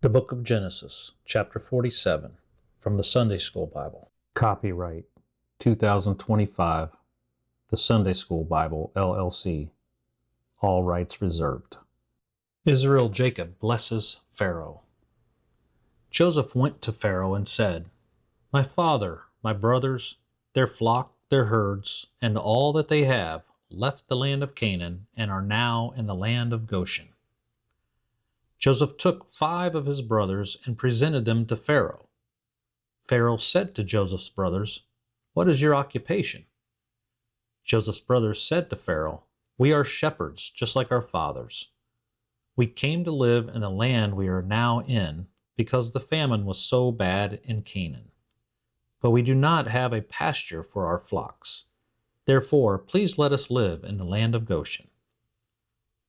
The Book of Genesis, Chapter 47, from the Sunday School Bible. Copyright 2025, the Sunday School Bible, LLC. All rights reserved. Israel Jacob blesses Pharaoh. Joseph went to Pharaoh and said, "My father, my brothers, their flock, their herds, and all that they have left the land of Canaan and are now in the land of Goshen." Joseph took 5 of his brothers and presented them to Pharaoh. Pharaoh said to Joseph's brothers, "What is your occupation?" Joseph's brothers said to Pharaoh, "We are shepherds, just like our fathers. We came to live in the land we are now in because the famine was so bad in Canaan. But we do not have a pasture for our flocks. Therefore, please let us live in the land of Goshen."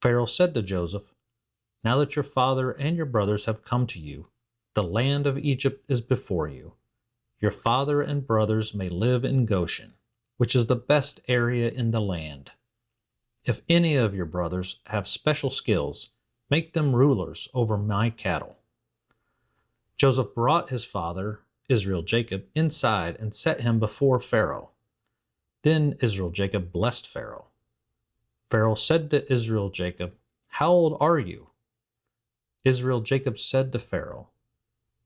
Pharaoh said to Joseph, "Now that your father and your brothers have come to you, the land of Egypt is before you. Your father and brothers may live in Goshen, which is the best area in the land. If any of your brothers have special skills, make them rulers over my cattle." Joseph brought his father, Israel Jacob, inside and set him before Pharaoh. Then Israel Jacob blessed Pharaoh. Pharaoh said to Israel Jacob, "How old are you?" Israel Jacob said to Pharaoh,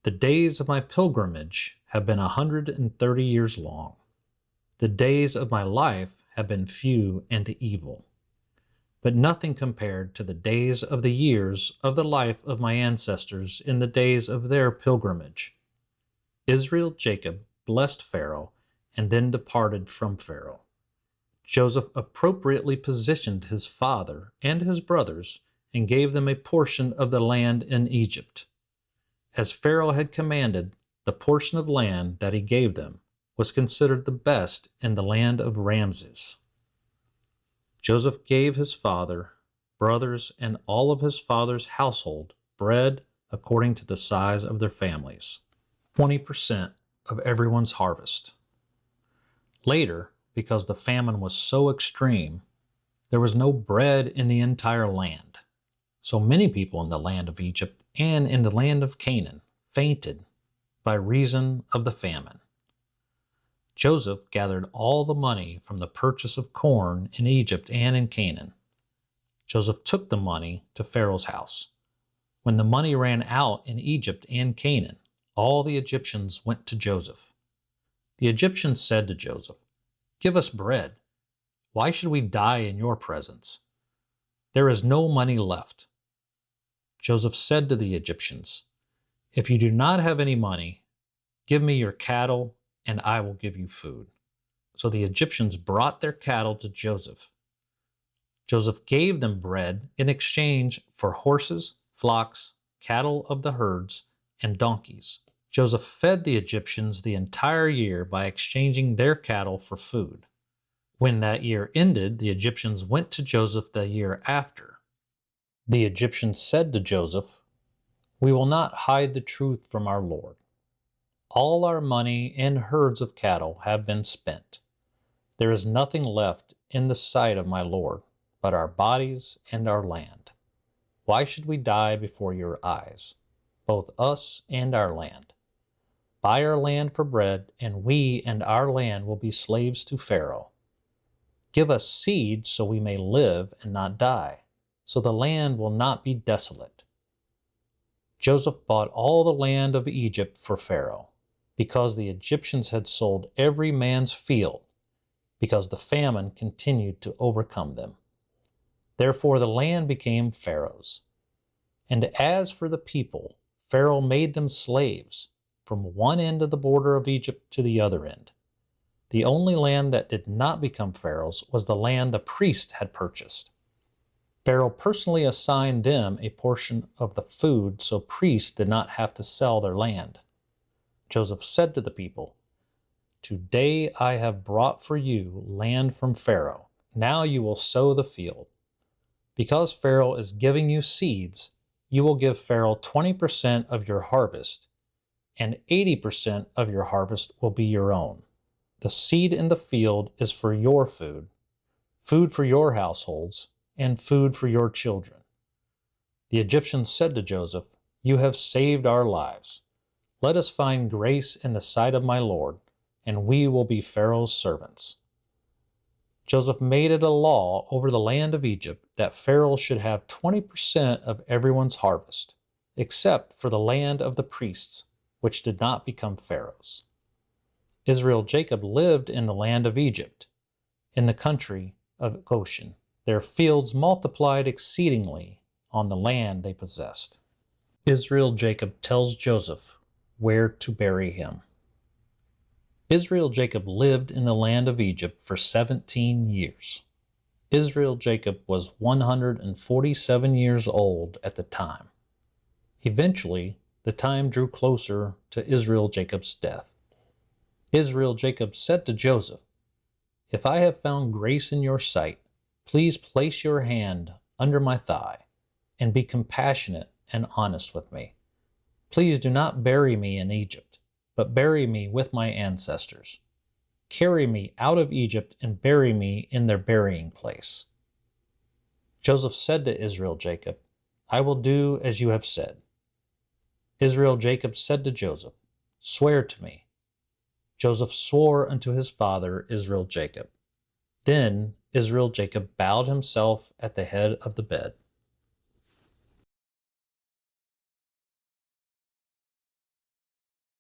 "The days of my pilgrimage have been 130 years long. The days of my life have been few and evil, but nothing compared to the days of the years of the life of my ancestors in the days of their pilgrimage." Israel Jacob blessed Pharaoh and then departed from Pharaoh. Joseph appropriately positioned his father and his brothers and gave them a portion of the land in Egypt. As Pharaoh had commanded, the portion of land that he gave them was considered the best in the land of Ramses. Joseph gave his father, brothers, and all of his father's household bread according to the size of their families, 20% of everyone's harvest. Later, because the famine was so extreme, there was no bread in the entire land. So many people in the land of Egypt and in the land of Canaan fainted by reason of the famine. Joseph gathered all the money from the purchase of corn in Egypt and in Canaan. Joseph took the money to Pharaoh's house. When the money ran out in Egypt and Canaan, all the Egyptians went to Joseph. The Egyptians said to Joseph, "Give us bread. Why should we die in your presence? There is no money left." Joseph said to the Egyptians, "If you do not have any money, give me your cattle, and I will give you food." So the Egyptians brought their cattle to Joseph. Joseph gave them bread in exchange for horses, flocks, cattle of the herds, and donkeys. Joseph fed the Egyptians the entire year by exchanging their cattle for food. When that year ended, the Egyptians went to Joseph the year after. The Egyptians said to Joseph, "We will not hide the truth from our Lord. All our money and herds of cattle have been spent. There is nothing left in the sight of my Lord but our bodies and our land. Why should we die before your eyes, both us and our land? Buy our land for bread, and we and our land will be slaves to Pharaoh. Give us seed so we may live and not die, so the land will not be desolate." Joseph bought all the land of Egypt for Pharaoh, because the Egyptians had sold every man's field, because the famine continued to overcome them. Therefore the land became Pharaoh's. And as for the people, Pharaoh made them slaves, from one end of the border of Egypt to the other end. The only land that did not become Pharaoh's was the land the priests had purchased. Pharaoh personally assigned them a portion of the food so priests did not have to sell their land. Joseph said to the people, "Today I have brought for you land from Pharaoh. Now you will sow the field. Because Pharaoh is giving you seeds, you will give Pharaoh 20% of your harvest, and 80% of your harvest will be your own. The seed in the field is for your food, food for your households, and food for your children." The Egyptians said to Joseph, you have saved our lives. Let us find grace in the sight of my Lord, and we will be Pharaoh's servants." Joseph made it a law over the land of Egypt that Pharaoh should have 20% of everyone's harvest, except for the land of the priests, which did not become Pharaoh's. Israel Jacob lived in the land of Egypt, in the country of Goshen. Their fields multiplied exceedingly on the land they possessed. Israel Jacob tells Joseph where to bury him. Israel Jacob lived in the land of Egypt for 17 years. Israel Jacob was 147 years old at the time. Eventually, the time drew closer to Israel Jacob's death. Israel Jacob said to Joseph, "If I have found grace in your sight, please place your hand under my thigh and be compassionate and honest with me. Please do not bury me in Egypt, but bury me with my ancestors. Carry me out of Egypt and bury me in their burying place." Joseph said to Israel Jacob, "I will do as you have said." Israel Jacob said to Joseph, "Swear to me." Joseph swore unto his father Israel Jacob. Then Israel Jacob bowed himself at the head of the bed.